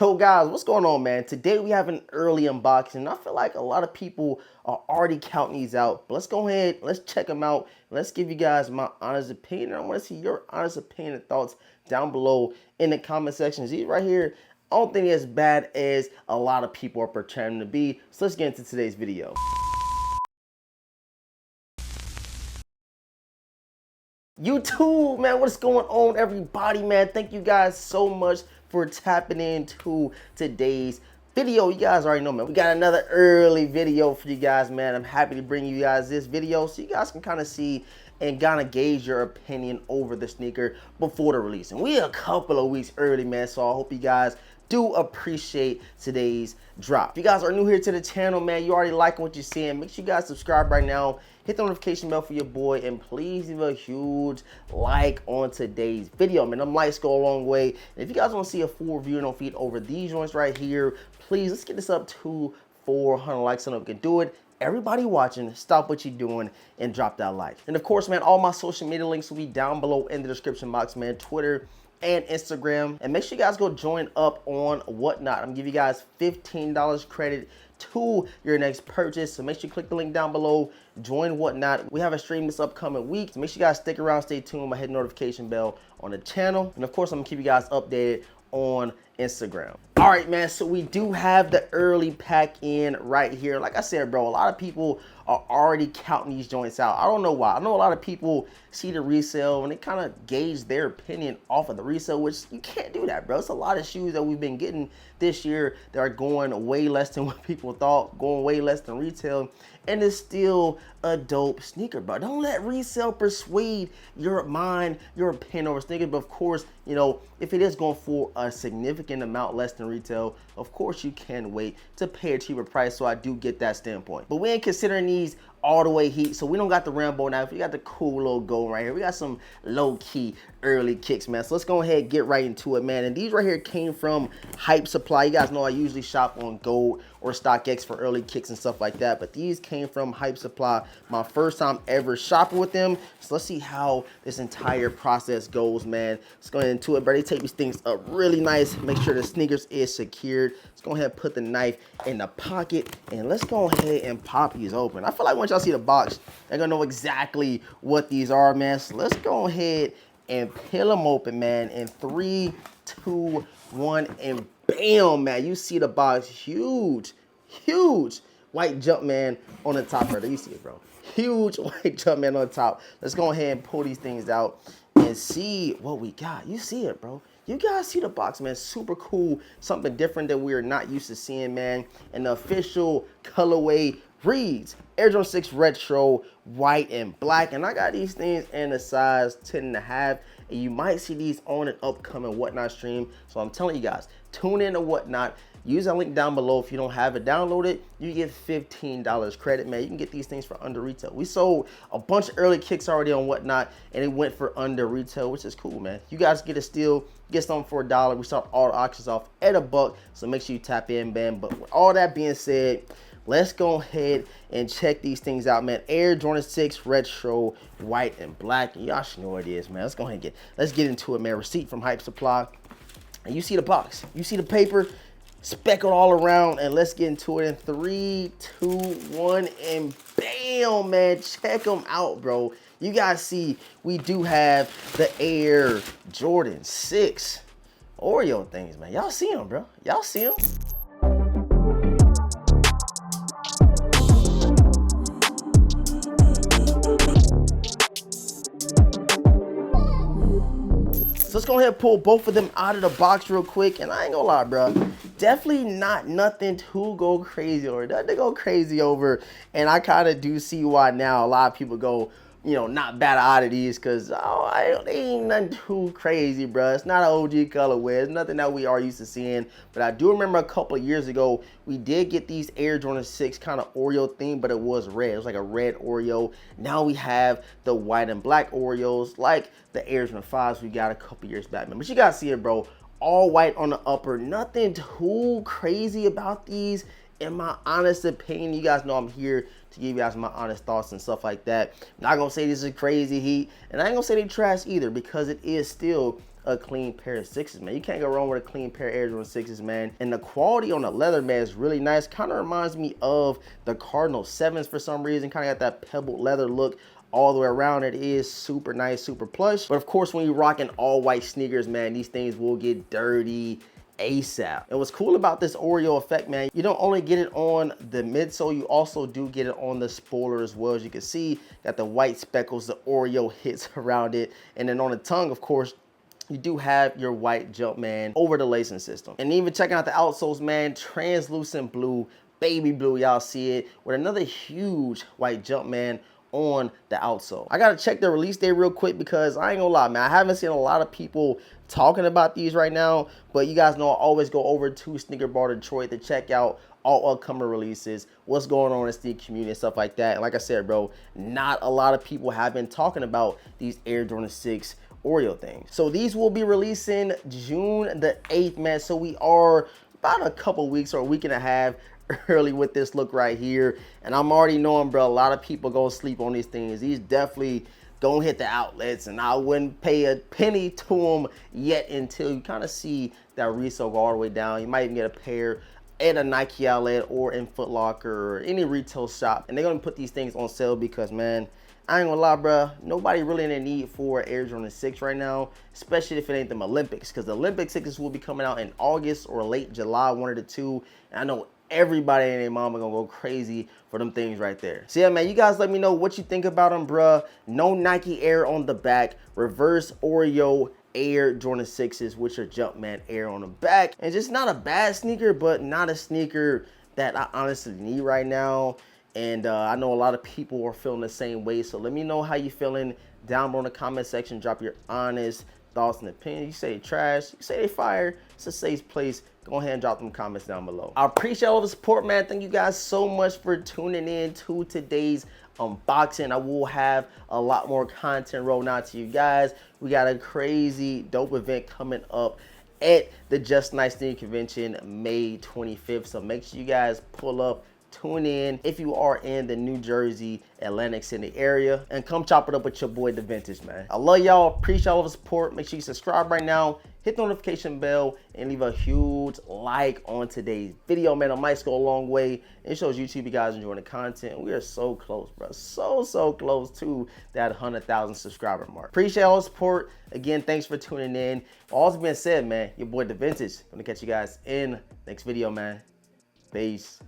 Yo guys, what's going on, man? Today we have an early unboxing. I feel like a lot of people are already counting these out, but let's go ahead, let's check them out. Let's give you guys my honest opinion. I want to see your honest opinion and thoughts down below in the comment sections. These right here, I don't think as bad as a lot of people are pretending to be. So let's get into today's video. YouTube, man, what's going on, everybody, man? Thank you guys so much for tapping into today's video. You guys already know, man, we got another early video for you guys, man. I'm happy to bring you guys this video so you guys can kind of see and kind of gauge your opinion over the sneaker before the release. And we a couple of weeks early, man, so I hope you guys do appreciate today's drop. If you guys are new here to the channel, man, you already liking what you're seeing, make sure you guys subscribe right now, hit the notification bell for your boy, and please leave a huge like on today's video, man. Them likes go a long way. And if you guys want to see a full review and feed over these joints right here, please let's get this up to 400 likes. I know we can do it. Everybody watching, stop what you're doing and drop that like. And of course, man, all my social media links will be down below in the description box, man. Twitter and Instagram, and make sure you guys go join up on Whatnot. I'm gonna give you guys $15 credit to your next purchase, so make sure you click the link down below, join Whatnot. We have a stream this upcoming week, so make sure you guys stick around, stay tuned by hitting the notification bell on the channel, and of course I'm gonna keep you guys updated on Instagram. All right, man, so we do have the early pack in right here. Like I said, bro, a lot of people are already counting these joints out. I don't know why. I know a lot of people see the resale and they kind of gauge their opinion off of the resale, which you can't do that, bro. It's a lot of shoes that we've been getting this year that are going way less than what people thought, going way less than retail, and it's still a dope sneaker, bro. Don't let resale persuade your mind, your opinion over sneakers. But of course, you know, if it is going for a significant amount less than retail, of course you can wait to pay a cheaper price. So I do get that standpoint, but we ain't considering these all the way heat, so we don't got the Rambo now. We got the cool little gold right here. We got some low-key early kicks, man. So let's go ahead and get right into it, man. And these right here came from Hype Supply. You guys know I usually shop on Gold or StockX for early kicks and stuff like that, but these came from Hype Supply. My first time ever shopping with them. So let's see how this entire process goes, man. Let's go into it, bro. They take these things up really nice. Make sure the sneakers is secured. Let's go ahead and put the knife in the pocket, and let's go ahead and pop these open. I feel like once y'all see the box, they're gonna know exactly what these are, man. So let's go ahead and peel them open, man. In 3, 2, 1, and bam, man. You see the box, huge white Jumpman on the top right there. You see it, bro. Huge white Jumpman on the top. Let's go ahead and pull these things out and see what we got. You see it, bro. You guys see the box, man. Super cool. Something different that we are not used to seeing, man. And the official colorway reads Air Jordan 6 Retro, white and black. And I got these things in a size 10.5. And you might see these on an upcoming Whatnot stream. So I'm telling you guys, tune in to Whatnot. Use that link down below. If you don't have it, download it. You get $15 credit, man. You can get these things for under retail. We sold a bunch of early kicks already on Whatnot, and it went for under retail, which is cool, man. You guys get a steal, get something for $1. We start all the auctions off at $1, so make sure you tap in, man. But with all that being said, let's go ahead and check these things out, man. Air Jordan 6 Retro, white and black. Y'all should know what it is, man. Let's go ahead and let's get into it, man. Receipt from Hype Supply. And you see the box. You see the paper speckled all around, and let's get into it in 3, 2, 1, and bam, man. Check them out, bro. You guys see we do have the Air Jordan 6 Oreo things, man. Y'all see them, bro. Y'all see them. So let's go ahead and pull both of them out of the box real quick. And I ain't gonna lie, bro. Definitely not nothing to go crazy over. Nothing to go crazy over. And I kind of do see why now a lot of people go, you know, not bad oddities, because they ain't nothing too crazy, bro. It's not an OG colorway. It's nothing that we are used to seeing. But I do remember a couple of years ago, we did get these Air Jordan 6 kind of Oreo theme, but it was red. It was like a red Oreo. Now we have the white and black Oreos, like the Air Jordan 5s we got a couple years back, man. But you guys see it, bro. All white on the upper. Nothing too crazy about these. In my honest opinion, you guys know I'm here to give you guys my honest thoughts and stuff like that. I'm not gonna say this is crazy heat, and I ain't gonna say they trash either, because it is still a clean pair of 6s, man. You can't go wrong with a clean pair of Air Jordan 6s, man. And the quality on the leather, man, is really nice. Kind of reminds me of the Cardinal 7s for some reason. Kind of got that pebbled leather look all the way around. It is super nice, super plush. But of course, when you're rocking all white sneakers, man, these things will get dirty ASAP. And what's cool about this Oreo effect, man, you don't only get it on the midsole, you also do get it on the spoiler as well. As you can see, got the white speckles, the Oreo hits around it. And then on the tongue, of course, you do have your white Jumpman over the lacing system. And even checking out the outsoles, man, translucent blue, baby blue, y'all see it, with another huge white Jumpman on the outsole. I gotta check the release date real quick because I ain't gonna lie, man, I haven't seen a lot of people talking about these right now, but you guys know I always go over to Sneaker Bar Detroit to check out all upcoming releases, what's going on in the sneaker community and stuff like that. And like I said, bro, not a lot of people have been talking about these Air Jordan 6 Oreo things. So these will be releasing June the 8th, man. So we are about a couple weeks or a week and a half early with this look right here. And I'm already knowing, bro, a lot of people gonna sleep on these things. These definitely gonna hit the outlets, and I wouldn't pay a penny to them yet until you kind of see that resale go all the way down. You might even get a pair at a Nike outlet or in Foot Locker or any retail shop, and they're gonna put these things on sale because, man, I ain't gonna lie, bro, nobody really in the need for Air Jordan 6 right now, especially if it ain't them Olympics, because the Olympic 6s will be coming out in August or late July, one of the two, and I know everybody and their mama gonna go crazy for them things right there. So yeah, man, you guys let me know what you think about them, bruh. No Nike Air on the back, reverse Oreo Air Jordan 6s, which are Jumpman Air on the back. And just not a bad sneaker, but not a sneaker that I honestly need right now. And I know a lot of people are feeling the same way. So let me know how you feeling down below in the comment section. Drop your honest thoughts and opinions. You say they trash, you say they fire, it's a safe place. Go ahead and drop them comments down below. I appreciate all the support, man. Thank you guys so much for tuning in to today's unboxing. I will have a lot more content rolling out to you guys. We got a crazy dope event coming up at the Just Nice Sneaker Convention May 25th. So make sure you guys pull up, tune in if you are in the New Jersey, Atlantic City area, and come chop it up with your boy DeVintage, man. I love y'all, appreciate all the support. Make sure you subscribe right now, hit the notification bell, and leave a huge like on today's video, man. It might go a long way. It shows YouTube you guys enjoying the content. We are so close, bro. So close to that 100,000 subscriber mark. Appreciate all the support. Again, thanks for tuning in. All that's been said, man, your boy DeVintage. Gonna catch you guys in next video, man. Peace.